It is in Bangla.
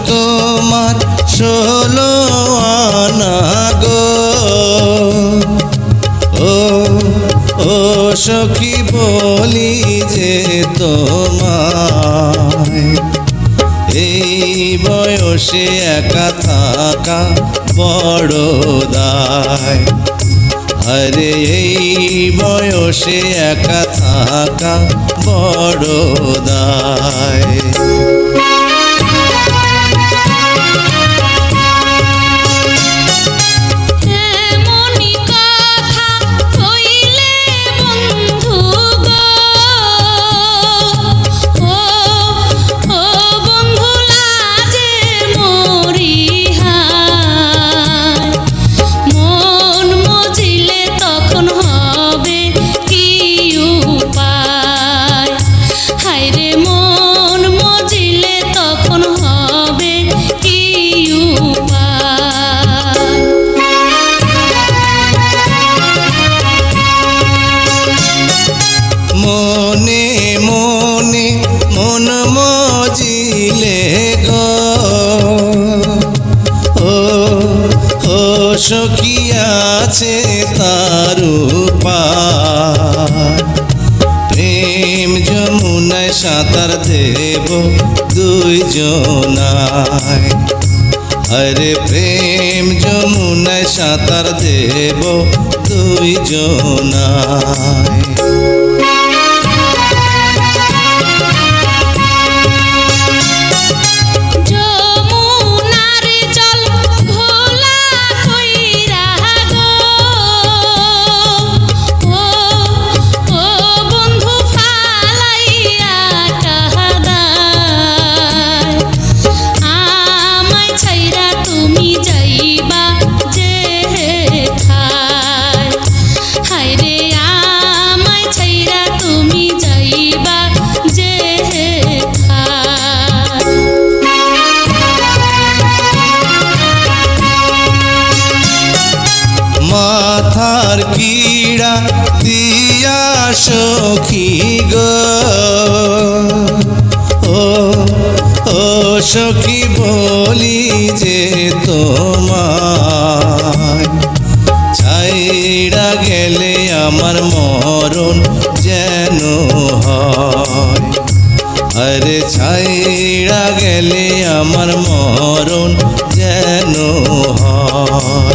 তোমার 16 আনা গো। ও সখী বলি যে তোমায়, এই বয়সে একা থাকা বড় দায়। আরে এই বয়সে একা থাকা বড় দায়। মনে মনে মন মজিলে গো। ও সখী আছে তার উপায়, প্রেম যমুনায় সাঁতার দেব দুইজনায়। আরে প্রেম যমুনায় সাঁতার দেব দুইজনায়। মাথার কিড়া দিয়া সখী গো। ও সখী বলি যে তোমায়, ছাইড়া গেলে আমার মরণ যেন হয়। আরে ছাইড়া গেলে আমার মরণ যেন হয়।